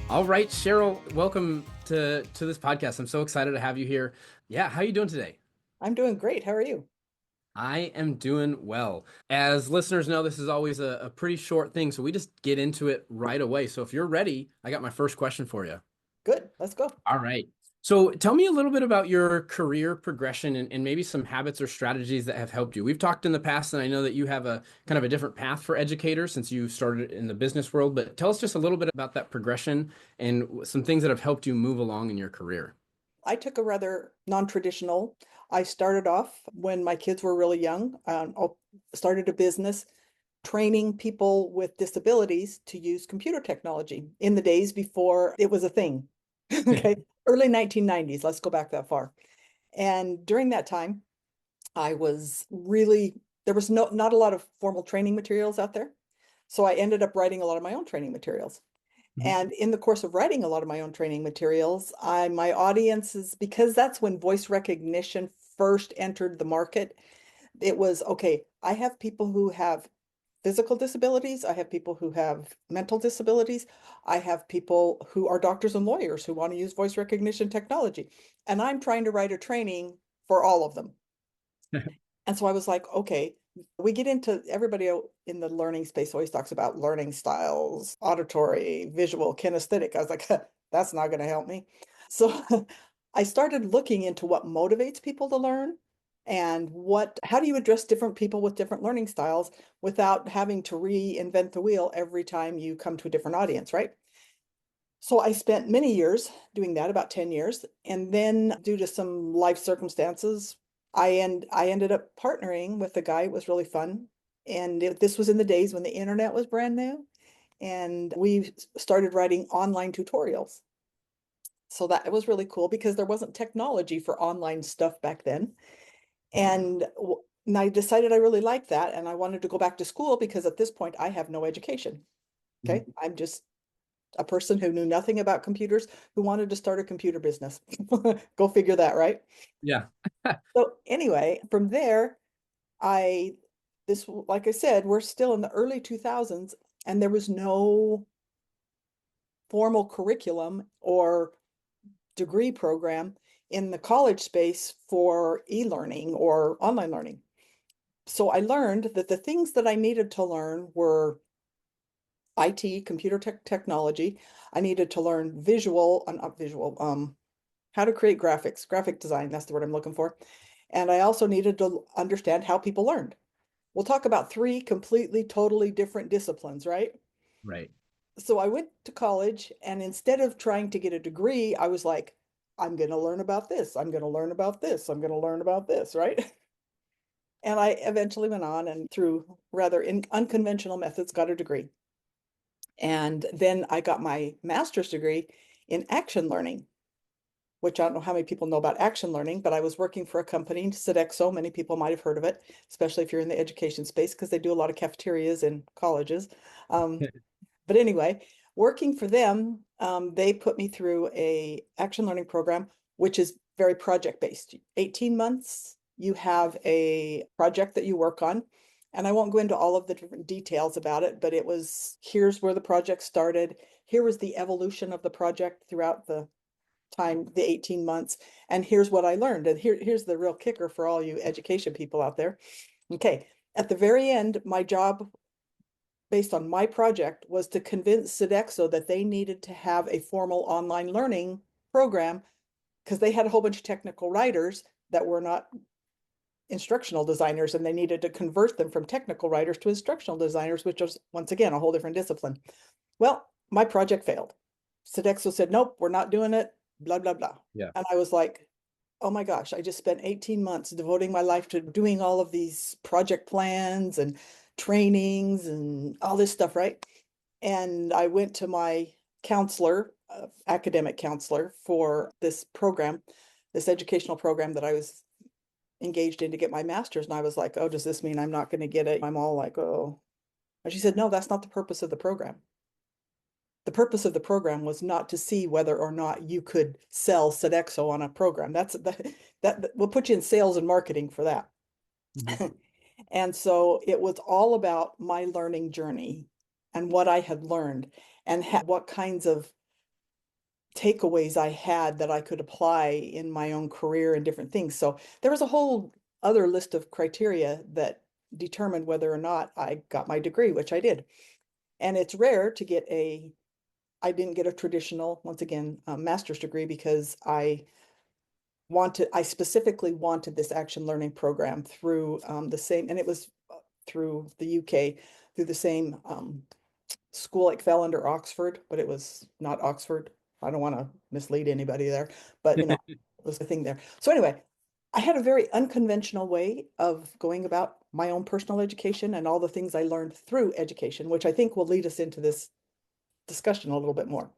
All right, Cheryl, welcome to this podcast. I'm so excited to have you here. Yeah, how are you doing today? I'm doing great. How are you? I am doing well. As listeners know, this is always a pretty short thing, so we just get into it right away. So if you're ready, I got my first question for you. Good. Let's go. All right. So tell me a little bit about your career progression and maybe some habits or strategies that have helped you. We've talked in the past, and I know that you have a kind of a different path for educators since you started in the business world, but tell us just a little bit about that progression and some things that have helped you move along in your career. I took a rather non-traditional. I started off when my kids were really young. Started a business training people with disabilities to use computer technology in the days before it was a thing. Okay. Early 1990s. Let's go back that far. And during that time, I was really, there was not a lot of formal training materials out there. So I ended up writing a lot of my own training materials. Mhm. And in the course of writing a lot of my own training materials, my audiences, because that's when voice recognition first entered the market, it was okay, I have people who have physical disabilities, I have people who have mental disabilities, I have people who are doctors and lawyers who want to use voice recognition technology. And I'm trying to write a training for all of them. And so I was like, okay, we get into everybody in the learning space always talks about learning styles, auditory, visual, kinesthetic. I was like, that's not going to help me. So I started looking into what motivates people to learn and how do you address different people with different learning styles without having to reinvent the wheel every time you come to a different audience, right? So I spent many years doing that, about 10 years. And then due to some life circumstances, I ended up partnering with a guy. It was really fun. And this was in the days when the internet was brand new. And we started writing online tutorials. So that was really cool because there wasn't technology for online stuff back then. And I decided I really liked that. And I wanted to go back to school because at this point I have no education. Okay. Mhm. I'm just a person who knew nothing about computers who wanted to start a computer business. Go figure that, right? Yeah. So anyway, from there, I like I said, we're still in the early 2000s and there was no formal curriculum or degree program in the college space for e-learning or online learning. So I learned that the things that I needed to learn were IT, computer technology. I needed to learn not visual, how to create graphics, graphic design. That's the word I'm looking for. And I also needed to understand how people learned. We'll talk about three completely, totally different disciplines, right? Right. So I went to college, and instead of trying to get a degree, I was like, I'm going to learn about this. I'm going to learn about this. I'm going to learn about this, right? And I eventually went on and through rather unconventional methods got a degree. And then I got my master's degree in action learning, which I don't know how many people know about action learning, but I was working for a company, Sodexo. Many people might have heard of it, especially if you're in the education space, because they do a lot of cafeterias in colleges. But anyway, working for them, they put me through a action learning program, which is very project based. 18 months, you have a project that you work on. And I won't go into all of the different details about it, but it was here's where the project started. Here was the evolution of the project throughout the time, the 18 months. And here's what I learned. And here's the real kicker for all you education people out there. Okay. At the very end, my job based on my project was to convince Sodexo that they needed to have a formal online learning program because they had a whole bunch of technical writers that were not instructional designers and they needed to convert them from technical writers to instructional designers, which was once again a whole different discipline. Well, my project failed. Sodexo said, nope, we're not doing it, blah, blah, blah. Yeah. And I was like, oh my gosh, I just spent 18 months devoting my life to doing all of these project plans and trainings and all this stuff, right? And I went to my counselor, academic counselor for this program, this educational program that I was engaged in to get my master's. And I was like, oh, does this mean I'm not going to get it? I'm all like, oh. And she said, no, that's not the purpose of the program. The purpose of the program was not to see whether or not you could sell Sodexo on a program. That will put you in sales and marketing for that. Mhm. And so it was all about my learning journey and what I had learned and what kinds of takeaways I had that I could apply in my own career and different things. So there was a whole other list of criteria that determined whether or not I got my degree, which I did. And it's rare to get I didn't get a traditional, once again, master's degree because I specifically wanted this action learning program through the same, and it was through the UK, through the same school. It fell under Oxford, but it was not Oxford. I don't want to mislead anybody there, but it was the thing there. So anyway, I had a very unconventional way of going about my own personal education and all the things I learned through education, which I think will lead us into this discussion a little bit more.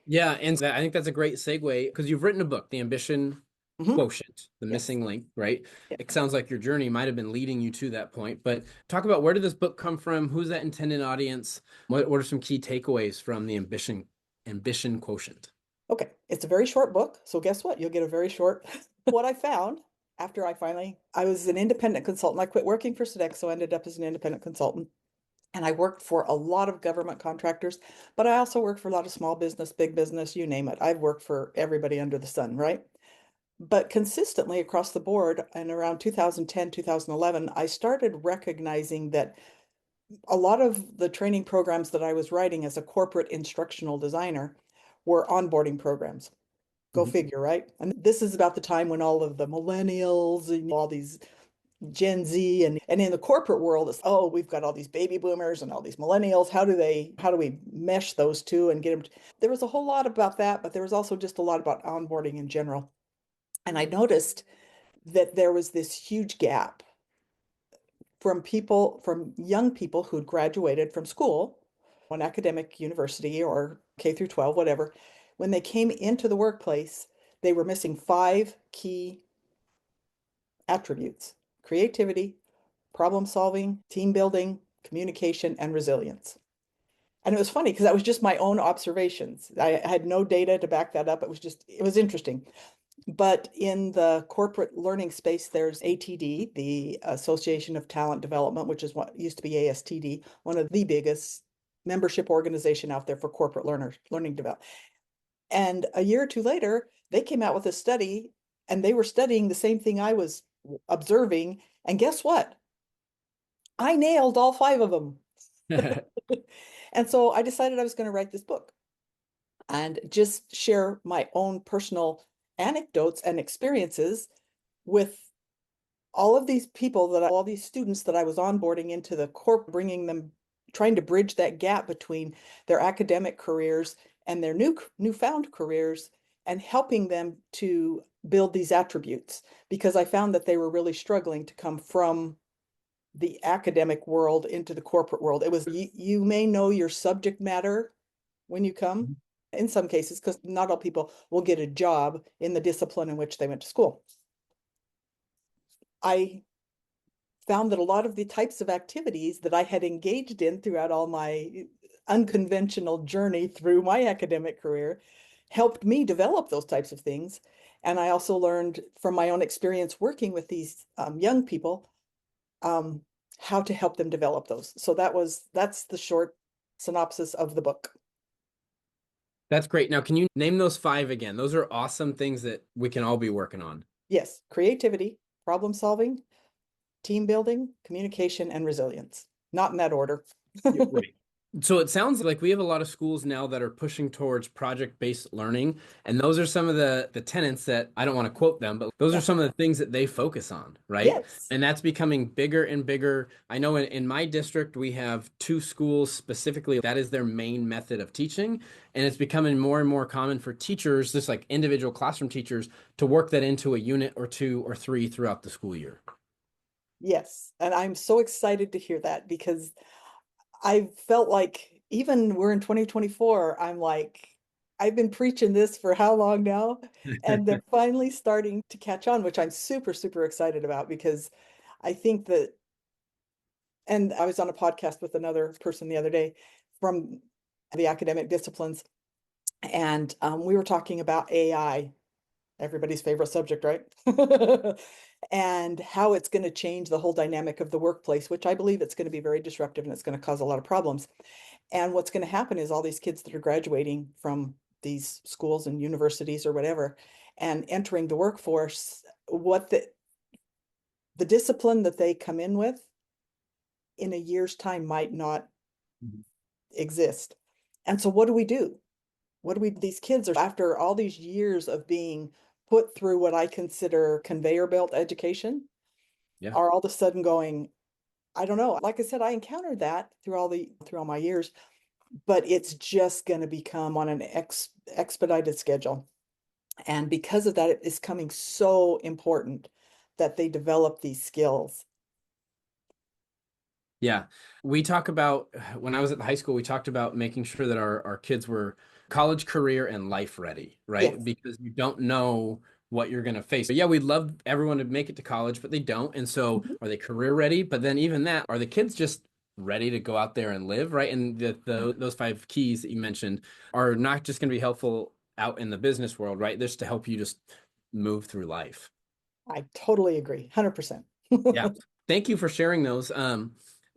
Yeah, and I think that's a great segue because you've written a book, The Ambition Mhm. Quotient, the Yes. missing link, right? Yeah. It sounds like your journey might have been leading you to that point, but talk about where did this book come from? Who's that intended audience? What are some key takeaways from the Ambition Quotient? Okay. It's a very short book. So guess what? You'll get a very short. What I found after I was an independent consultant. I quit working for Sodexo, ended up as an independent consultant. And I worked for a lot of government contractors, but I also worked for a lot of small business, big business, you name it. I've worked for everybody under the sun, right? But consistently across the board, and around 2010, 2011, I started recognizing that a lot of the training programs that I was writing as a corporate instructional designer were onboarding programs. Go Mhm. figure, right? And this is about the time when all of the millennials and all these Gen Z and in the corporate world, it's, oh, we've got all these baby boomers and all these millennials. How do we mesh those two and get them? There was a whole lot about that, but there was also just a lot about onboarding in general. And I noticed that there was this huge gap from young people who'd graduated from school, one academic university or K through 12, whatever. When they came into the workplace, they were missing five key attributes: creativity, problem solving, team building, communication, and resilience. And it was funny because that was just my own observations. I had no data to back that up. It was interesting. But in the corporate learning space, there's ATD, the Association of Talent Development, which is what used to be ASTD, one of the biggest membership organization out there for corporate learning development. And a year or two later, they came out with a study and they were studying the same thing I was observing. And guess what? I nailed all five of them. And so I decided I was going to write this book and just share my own personal anecdotes and experiences with all these students that I was onboarding into the corp, bringing them, trying to bridge that gap between their academic careers and their newfound careers and helping them to build these attributes because I found that they were really struggling to come from the academic world into the corporate world. It was you may know your subject matter when you come in some cases, because not all people will get a job in the discipline in which they went to school. I found that a lot of the types of activities that I had engaged in throughout all my unconventional journey through my academic career helped me develop those types of things. And I also learned from my own experience working with these young people um, how to help them develop those. So that's the short synopsis of the book. That's great. Now, can you name those five again? Those are awesome things that we can all be working on. Yes, creativity, problem solving, team building, communication, and resilience. Not in that order. Right. So it sounds like we have a lot of schools now that are pushing towards project-based learning, and those are some of the tenets that I don't want to quote them, but those are Yeah. some of the things that they focus on, right? Yes. And that's becoming bigger and bigger. I know in my district we have two schools specifically that is their main method of teaching, and it's becoming more and more common for teachers, just like individual classroom teachers, to work that into a unit or two or three throughout the school year. Yes. And I'm so excited to hear that because I felt like even we're in 2024, I'm like, I've been preaching this for how long now? And they're finally starting to catch on, which I'm super, super excited about because I think that, and I was on a podcast with another person the other day from the academic disciplines, and we were talking about AI, everybody's favorite subject, right? And how it's going to change the whole dynamic of the workplace, which I believe it's going to be very disruptive and it's going to cause a lot of problems. And what's going to happen is all these kids that are graduating from these schools and universities or whatever, and entering the workforce, what the discipline that they come in with in a year's time might not Mhm. exist. And so what do we do? These kids are, after all these years of being put through what I consider conveyor belt education, Yeah. are all of a sudden going, I don't know. Like I said, I encountered that through all my years, but it's just going to become on an expedited schedule. And because of that, it is coming so important that they develop these skills. Yeah. We talk about when I was at the high school, we talked about making sure that our kids were college, career, and life ready, right? Yes. Because you don't know what you're going to face. But yeah, we'd love everyone to make it to college, but they don't. And so Mhm. are they career ready? But then even that, are the kids just ready to go out there and live, right? And those five keys that you mentioned are not just going to be helpful out in the business world, right? Just to help you just move through life. I totally agree. 100%. Yeah. Thank you for sharing those.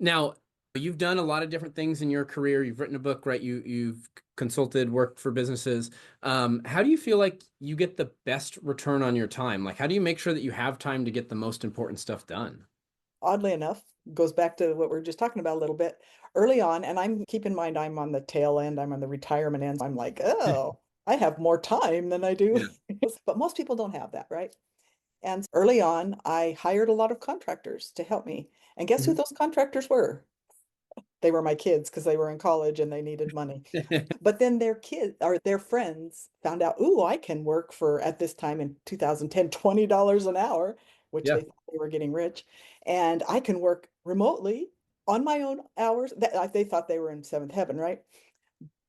Now you've done a lot of different things in your career. You've written a book, right? You've consulted, worked for businesses. How do you feel like you get the best return on your time? Like, how do you make sure that you have time to get the most important stuff done? Oddly enough, goes back to what we are just talking about a little bit early on. And keep in mind, I'm on the tail end, I'm on the retirement end. I'm like, oh, I have more time than I do. Yeah. But most people don't have that, right? And early on, I hired a lot of contractors to help me. And guess who Mhm. those contractors were? They were my kids because they were in college and they needed money. But then their kids or their friends found out, ooh, I can work for, at this time in 2010, $20 an hour, which Yeah. they thought they were getting rich. And I can work remotely on my own hours. They thought they were in seventh heaven, right?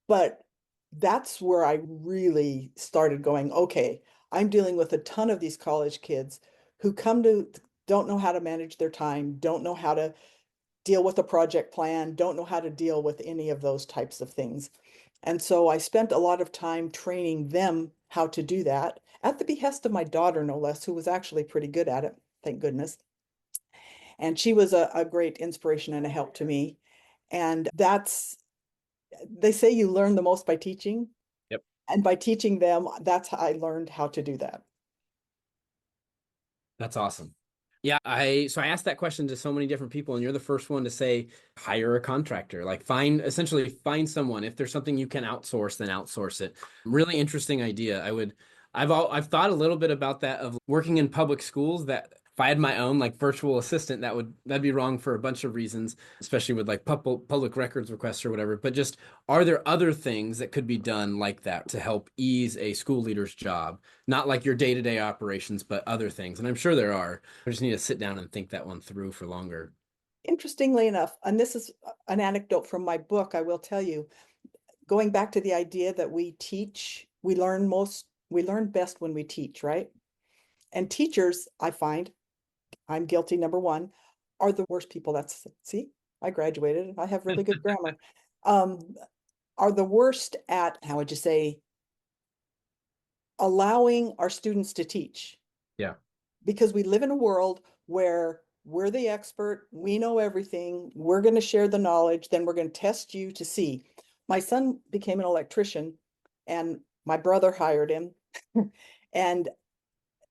But that's where I really started going, okay, I'm dealing with a ton of these college kids who don't know how to manage their time, don't know how to deal with a project plan, don't know how to deal with any of those types of things. And so I spent a lot of time training them how to do that at the behest of my daughter, no less, who was actually pretty good at it, thank goodness. And she was a great inspiration and a help to me. And they say you learn the most by teaching. Yep. And by teaching them, that's how I learned how to do that. That's awesome. Yeah, I asked that question to so many different people, and you're the first one to say hire a contractor. Like essentially find someone. If there's something you can outsource, then outsource it. Really interesting idea. I've thought a little bit about that of working in public schools that if I had my own like virtual assistant, that'd be wrong for a bunch of reasons, especially with like public records requests or whatever. But just are there other things that could be done like that to help ease a school leader's job? Not like your day-to-day operations, but other things. And I'm sure there are. I just need to sit down and think that one through for longer. Interestingly enough, and this is an anecdote from my book, I will tell you, going back to the idea that we learn best when we teach, right? And teachers, I find, I'm guilty, number one, are the worst people. See, I graduated, I have really good grammar. Um, are the worst at, how would you say, allowing our students to teach. Yeah. Because we live in a world where we're the expert, we know everything, we're going to share the knowledge, then we're going to test you to see. My son became an electrician and my brother hired him. And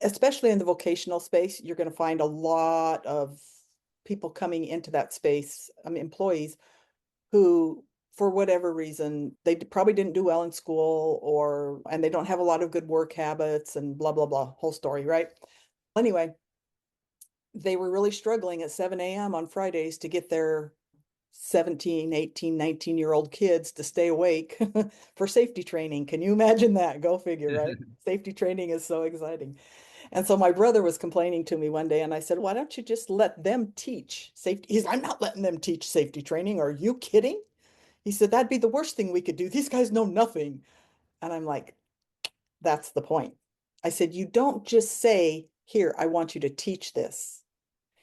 especially in the vocational space, you're going to find a lot of people coming into that space, employees who, for whatever reason, they probably didn't do well in school and they don't have a lot of good work habits and blah, blah, blah, whole story, right? Anyway, they were really struggling at 7 a.m. on Fridays to get their 17, 18, 19-year-old kids to stay awake for safety training. Can you imagine that? Go figure, right? Safety training is so exciting. And so my brother was complaining to me one day, and I said, why don't you just let them teach safety? I'm not letting them teach safety training. Are you kidding? He said, that'd be the worst thing we could do. These guys know nothing. And I'm like, that's the point. I said, you don't just say, here, I want you to teach this.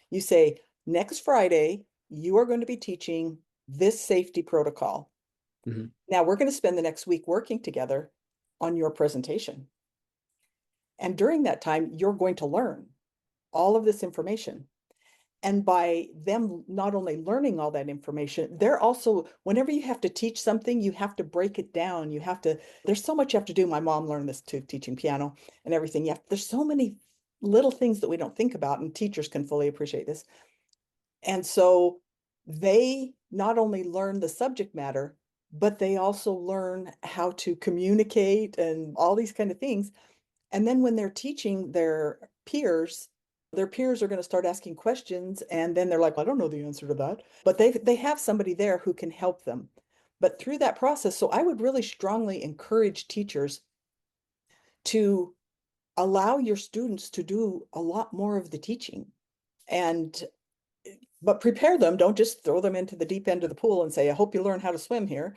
You say, next Friday, you are going to be teaching this safety protocol. Mhm. Now we're going to spend the next week working together on your presentation. And during that time, you're going to learn all of this information. And by them not only learning all that information, they're also, whenever you have to teach something, you have to break it down. You have to, there's so much you have to do. My mom learned this too, teaching piano and everything. There's so many little things that we don't think about, and teachers can fully appreciate this. And so they not only learn the subject matter, but they also learn how to communicate and all these kind of things. And then when they're teaching their peers are going to start asking questions, and then they're like, I don't know the answer to that. But they have somebody there who can help them. But through that process, so I would really strongly encourage teachers to allow your students to do a lot more of the teaching. And but prepare them, don't just throw them into the deep end of the pool and say, I hope you learn how to swim here.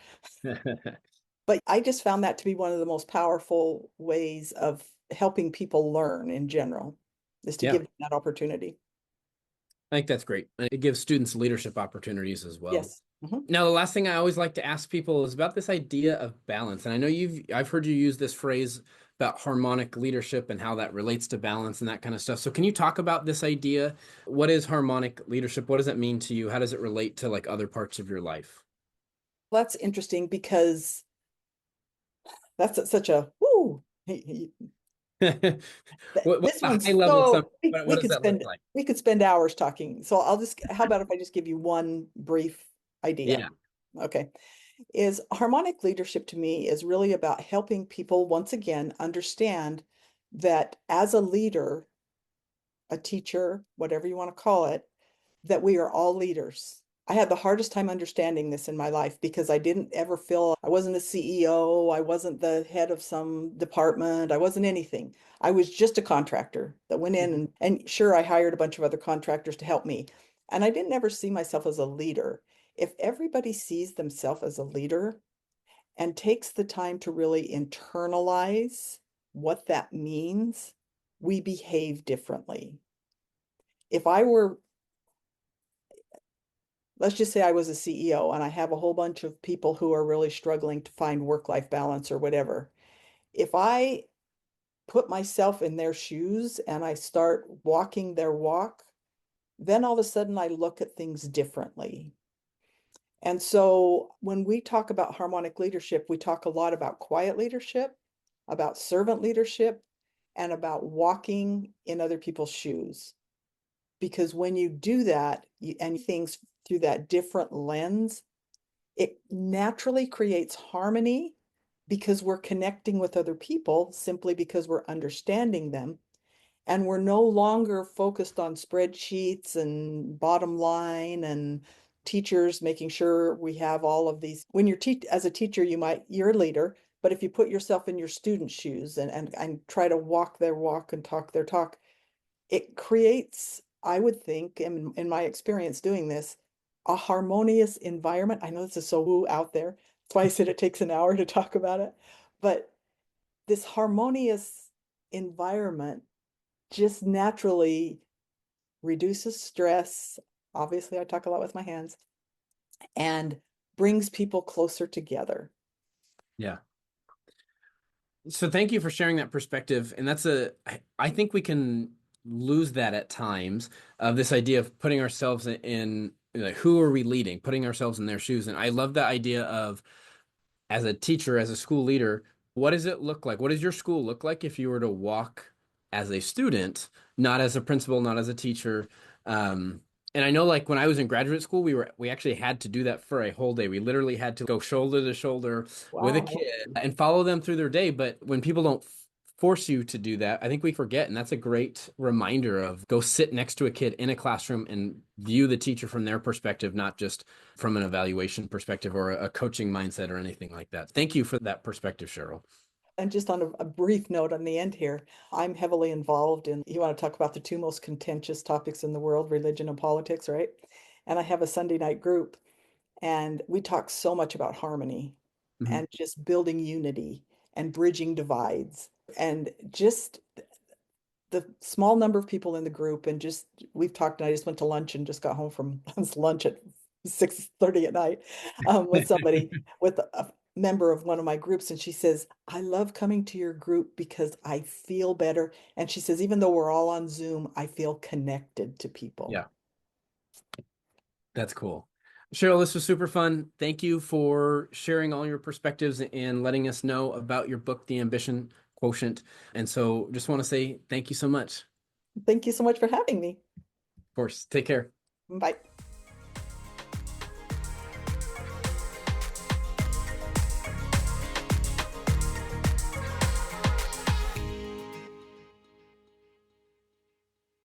But I just found that to be one of the most powerful ways of helping people learn in general, is to Yeah, give them that opportunity. I think that's great. And it gives students leadership opportunities as well. Yes. Mhm. Now, the last thing I always like to ask people is about this idea of balance. And I know I've heard you use this phrase about harmonic leadership and how that relates to balance and that kind of stuff. So can you talk about this idea? What is harmonic leadership? What does it mean to you? How does it relate to like other parts of your life? That's interesting because that's such a woo. What's This the high one's level so summary? What does that look like? we could spend hours talking. So how about if I just give you one brief idea? Yeah. Okay. Is harmonic leadership to me is really about helping people once again understand that as a leader, a teacher, whatever you want to call it, that we are all leaders. I had the hardest time understanding this in my life because I didn't ever feel I wasn't a CEO, I wasn't the head of some department, I wasn't anything. I was just a contractor that went in Mhm. and sure, I hired a bunch of other contractors to help me. And I didn't ever see myself as a leader. If everybody sees themselves as a leader and takes the time to really internalize what that means, we behave differently. If I were Let's just say I was a CEO and I have a whole bunch of people who are really struggling to find work-life balance or whatever. If I put myself in their shoes and I start walking their walk, then all of a sudden I look at things differently. And so when we talk about harmonic leadership, we talk a lot about quiet leadership, about servant leadership, and about walking in other people's shoes. Because when you do that and things through that different lens, it naturally creates harmony because we're connecting with other people simply because we're understanding them. And we're no longer focused on spreadsheets and bottom line and teachers making sure we have all of these. When you're as a teacher, you're a leader, but if you put yourself in your students' shoes and try to walk their walk and talk their talk, it creates, I would think, in my experience doing this, a harmonious environment. I know this is so woo out there. That's why I said it takes an hour to talk about it. But this harmonious environment just naturally reduces stress. Obviously, I talk a lot with my hands and brings people closer together. Yeah. So thank you for sharing that perspective. And I think we can lose that at times of this idea of putting ourselves in, like, who are we leading, putting ourselves in their shoes. And I love the idea of, as a teacher, as a school leader, what does it look like? What does your school look like if you were to walk as a student, not as a principal, not as a teacher? And I know, like, when I was in graduate school, we actually had to do that for a whole day. We literally had to go shoulder to shoulder with a Wow. kid and follow them through their day. But when people don't force you to do that, I think we forget. And that's a great reminder of go sit next to a kid in a classroom and view the teacher from their perspective, not just from an evaluation perspective or a coaching mindset or anything like that. Thank you for that perspective, Cheryl. And just on a brief note on the end here, I'm heavily involved in, you want to talk about the two most contentious topics in the world, religion and politics, right? And I have a Sunday night group, and we talk so much about harmony Mhm. and just building unity and bridging divides. And just the small number of people in the group, and just we've talked, and I just went to lunch and just got home from lunch at 6:30 at night with somebody, with a member of one of my groups, and she says, I love coming to your group because I feel better. And she says, even though we're all on Zoom, I feel connected to people. Yeah. That's cool. Cheryl, this was super fun. Thank you for sharing all your perspectives and letting us know about your book, The Ambition Quotient. And so just want to say thank you so much. Thank you so much for having me. Of course, take care. Bye.